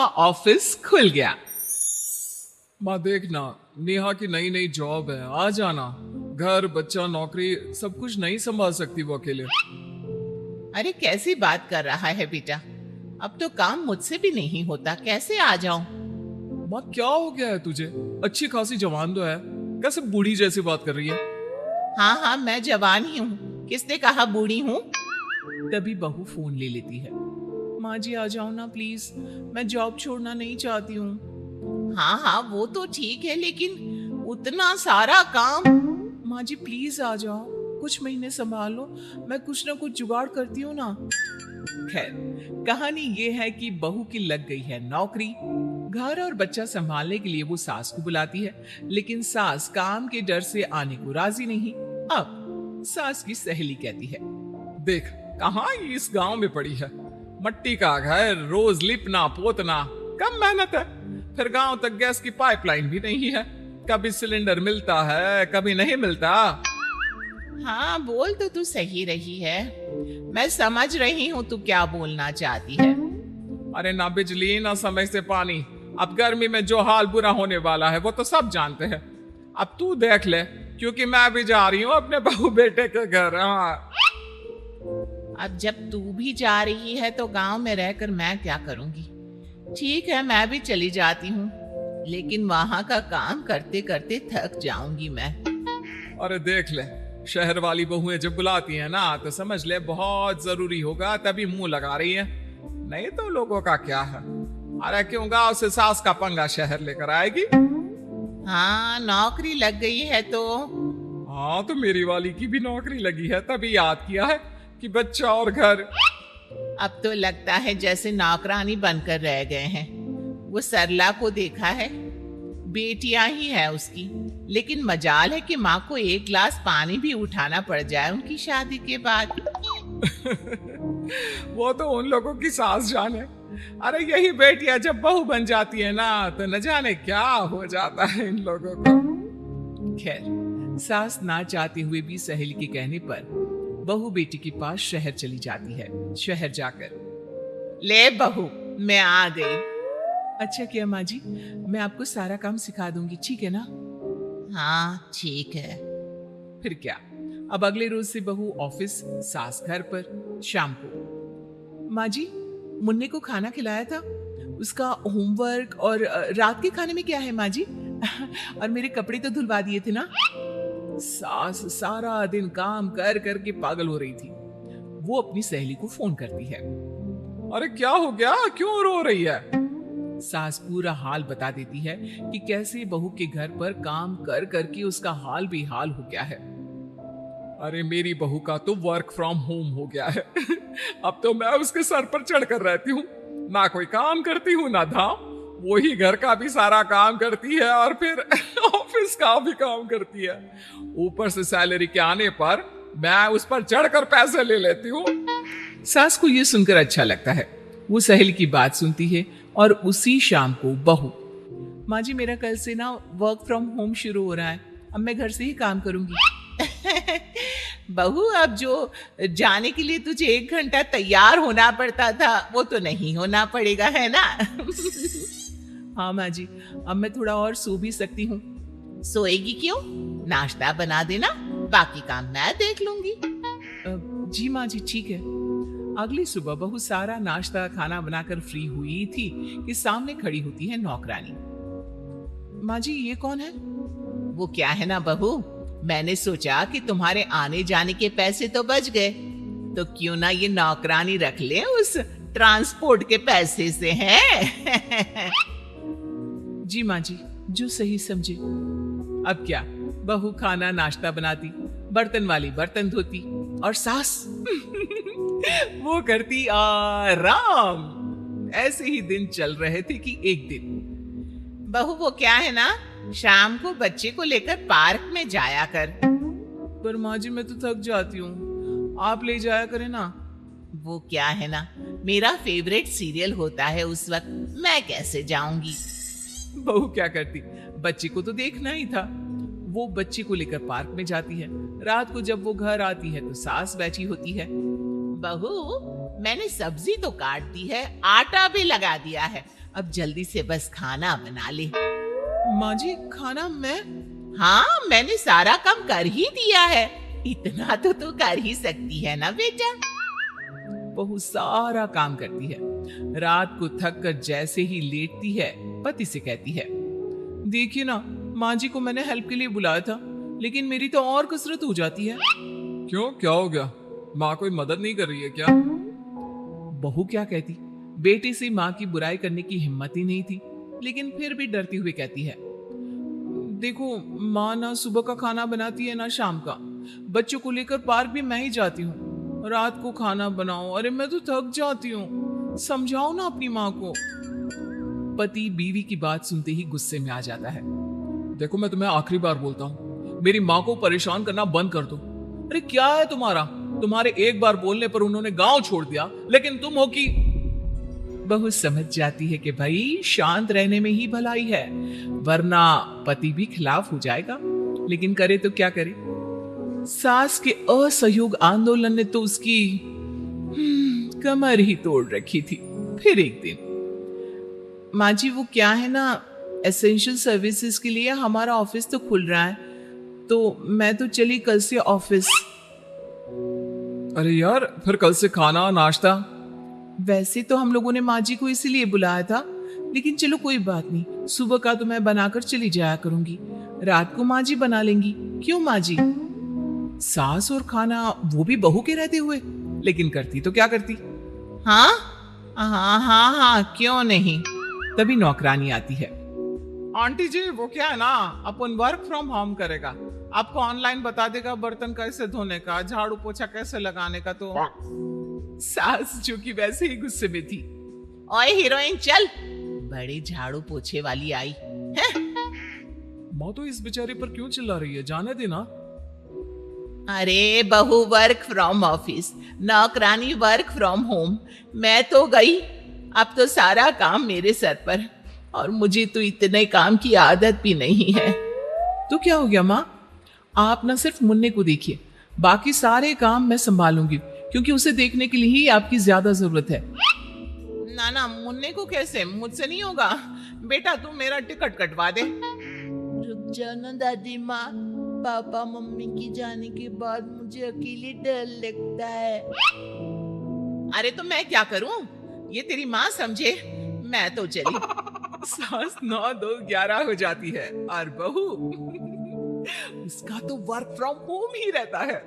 का ऑफिस खुल गया। माँ देखना, नेहा की नई नई जॉब है, आ जाना। घर बच्चा नौकरी सब कुछ नहीं संभाल सकती वो अकेले। अरे कैसी बात कर रहा है बेटा, अब तो काम मुझसे भी नहीं होता, कैसे आ जाऊं? माँ क्या हो गया है तुझे? अच्छी खासी जवान तो है, कैसे बूढ़ी जैसी बात कर रही है? हाँ हाँ, मैं जवान ही हूँ, किसने कहा बूढ़ी हूँ? तभी बहू फोन ले लेती है। माँ जी आ जाओ ना प्लीज, मैं जॉब छोड़ना नहीं चाहती हूँ। हाँ हाँ वो तो ठीक है, लेकिन उतना सारा काम। माँ जी प्लीज आ जाओ, कुछ महीने संभाल लो, मैं कुछ ना कुछ जुगाड़ करती हूँ ना। खैर, कहानी ये है कि बहू की लग गई है नौकरी। घर और बच्चा संभालने के लिए वो सास को बुलाती है, लेकिन सास काम के डर से आने को राजी नहीं। अब सास की सहेली कहती है, देख कहाँ इस गांव में पड़ी है, मट्टी का घर, रोज लिपना पोतना, कम मेहनत है। फिर गांव तक गैस की पाइपलाइन भी नहीं है, कभी सिलेंडर मिलता है कभी नहीं मिलता। हाँ बोल तो तू सही रही है, मैं समझ रही हूँ तू क्या बोलना चाहती है। अरे ना बिजली ना समय से पानी, अब गर्मी में जो हाल बुरा होने वाला है वो तो सब जानते हैं। अब तू देख ले, क्योंकि मैं भी जा रही हूँ अपने बहू बेटे के घर। हाँ अब जब तू भी जा रही है तो गांव में रहकर मैं क्या करूंगी? ठीक है मैं भी चली जाती हूँ, लेकिन वहां का काम करते करते थक जाऊंगी मैं। अरे देख ले, शहर वाली बहुएं जब बुलाती हैं ना तो समझ ले बहुत जरूरी होगा, तभी मुंह लगा रही है, नहीं तो लोगों का क्या है। अरे क्यों गांव से सास का पंगा शहर लेकर आएगी? हाँ नौकरी लग गई है तो। हाँ तो मेरी वाली की भी नौकरी लगी है, तभी याद किया है कि बच्चा और घर। अब तो लगता है जैसे नौकरानी बनकर रह गए हैं। वो सरला को देखा है, बेटियां ही है उसकी, लेकिन मजाल है कि माँ को एक गिलास पानी भी उठाना पड़ जाए उनकी शादी के बाद। वो तो उन लोगों की सास जाने। अरे यही बेटियां जब बहू बन जाती है ना तो न जाने क्या हो जाता है इन लोगों को। खैर, सास ना चाहते हुए भी सहेली के कहने पर बहू बेटी के पास शहर चली जाती है। शहर जाकर, ले बहू मैं आ गई। अच्छा किया माँ जी, मैं आपको सारा काम सिखा दूंगी, ठीक है ना? हाँ ठीक है। फिर क्या, अब अगले रोज से बहू ऑफिस, सास घर पर। शाम को, माँ जी मुन्ने को खाना खिलाया था, उसका होमवर्क और रात के खाने में क्या है माँ जी? और मेरे कपड़े तो धुलवा दिए थे ना? सास सारा दिन काम कर करके पागल हो रही थी। वो अपनी सहेली को फोन करती है। अरे क्या हो गया, क्यों रो रही है? सास पूरा हाल बता देती है कि कैसे बहू के घर पर काम कर करके उसका हाल बेहाल हो गया है। अरे मेरी बहू का तो वर्क फ्रॉम होम हो गया है। अब तो मैं उसके सर पर चढ़कर रहती हूँ, ना कोई काम करती हूँ ना धाम, वही घर का भी सारा काम करती है और फिर ऑफिस का भी काम करती है। ऊपर से सैलरी के आने पर मैं उस पर चढ़कर पैसे ले लेती हूँ। सास को यह सुनकर अच्छा लगता है। वो सहेली की बात सुनती है और उसी शाम को बहू, माँ जी मेरा कल से ना वर्क फ्रॉम होम शुरू हो रहा है, अब मैं घर से ही काम करूंगी। बहू अब जो जाने के लिए तुझे 1 घंटा तैयार होना पड़ता था वो तो नहीं होना पड़ेगा, है ना? हाँ माँ जी, अब मैं थोड़ा और सो भी सकती हूँ। सोएगी क्यों? नाश्ता बना देना, बाकी काम मैं देख लूंगी। जी माँ जी ठीक है। अगली सुबह बहू सारा नाश्ता खाना बनाकर फ्री हुई थी कि सामने खड़ी होती है नौकरानी। माँ जी ये कौन है? वो क्या है ना बहू, मैंने सोचा कि तुम्हारे आने जाने के पैसे तो बच गए, तो क्यों ना ये नौकरानी रख ले उस ट्रांसपोर्ट के पैसे से, है? जी माँ जी, जो सही समझे। अब क्या, बहू खाना नाश्ता बनाती, बर्तन वाली बर्तन धोती और सास वो करती आराम। ऐसे ही दिन चल रहे थे कि एक दिन, बहू वो क्या है ना, शाम को बच्चे को लेकर पार्क में जाया कर। पर माँ जी मैं तो थक जाती हूँ, आप ले जाया करें ना। वो क्या है ना, मेरा फेवरेट सीरियल होता है उस वक्त, मैं कैसे जाऊंगी? बहू क्या करती, बच्चे को तो देखना ही था। वो बच्चे को लेकर पार्क में जाती है। रात को जब वो घर आती है तो सास बैठी होती है। बहू मैंने सब्जी तो काट दी है, आटा भी लगा दिया है, अब जल्दी से बस खाना बना ले। माँ जी खाना मैं? हाँ, मैंने सारा काम कर ही दिया है, इतना तो तू कर ही सकती है ना बेटा। बहू सारा काम करती है। रात को थक कर जैसे ही लेटती है पति से कहती है, देखिए ना माँ जी को मैंने हेल्प के लिए बुलाया था, लेकिन मेरी तो और कसरत हो जाती है। क्यों, क्या हो गया? माँ कोई मदद नहीं कर रही है क्या? बहू क्या कहती, बेटे से माँ की बुराई करने की हिम्मत ही नहीं थी, लेकिन फिर भी डरती हुई कहती है, देखो माँ ना सुबह का खाना बनाती है ना शाम का, बच्चों को लेकर पार्क भी मैं ही जाती हूँ, रात को खाना बनाओ, अरे मैं तो थक जाती हूँ, समझाओ ना अपनी माँ को। पति बीवी की बात सुनते ही गुस्से में आ जाता है। देखो मैं तुम्हें आखिरी बार बोलता हूँ, मेरी माँ को परेशान करना बंद कर दो। अरे क्या है तुम्हारा, तुम्हारे एक बार बोलने पर उन्होंने गांव छोड़ दिया, लेकिन तुम हो कि। बहू समझ जाती है कि भाई शांत रहने में ही भलाई है, वरना पति भी खिलाफ हो जाएगा, लेकिन करे तो क्या करे। सास के असहयोग आंदोलन ने तो उसकी कमर ही तोड़ रखी थी। फिर एक दिन, माँ जी वो क्या है ना, एसेंशियल सर्विसेज के लिए हमारा ऑफिस तो खुल रहा है, तो मैं तो चली कल से ऑफिस। अरे यार, फिर कल से खाना नाश्ता? वैसे तो हम लोगों ने माँ जी को इसीलिए बुलाया था, लेकिन चलो कोई बात नहीं, सुबह का तो मैं बनाकर चली जाया करूंगी, रात को माँ जी बना लेंगी। क्यों माँ जी? सास और खाना वो भी बहू के रहते हुए, लेकिन करती तो क्या करती। हाँ हाँ हाँ हाँ, क्यों नहीं। तभी नौकरानी आती है। आंटी जी वो क्या है ना, अपन वर्क फ्रॉम होम करेगा, आपको ऑनलाइन बता देगा बर्तन कैसे धोने का, झाड़ू पोछा कैसे लगाने का। तो सास जो कि वैसे ही गुस्से में थी, ओए हीरोइन चल, बड़े झाड़ू पोछे वाली आई है। माँ तो इस बेचारे पर क्यों चिल्ला रही है, जाने देना। अरे बहू वर्क फ्रॉम ऑफिस, नौकरानी वर्क फ्रॉम होम, मैं तो गई, अब तो सारा काम मेरे सर पर, और मुझे तो इतने काम की आदत भी नहीं है। तो क्या हो गया माँ, आप ना सिर्फ मुन्ने को देखिए, बाकी सारे काम मैं संभालूंगी, क्योंकि उसे देखने के लिए ही आपकी ज्यादा जरूरत है। ना ना, मुन्ने को कैसे, मुझसे नहीं होगा बेटा, तू मेरा टिकट कटवा दे। रुक जाओ ना दादी माँ, पापा मम्मी की जाने के बाद मुझे अकेले डर लगता है। अरे तो मैं क्या करूं, ये तेरी माँ समझे, मैं तो चली। सास 9 2 11 हो जाती है, और बहू उसका तो वर्क फ्रॉम होम ही रहता है।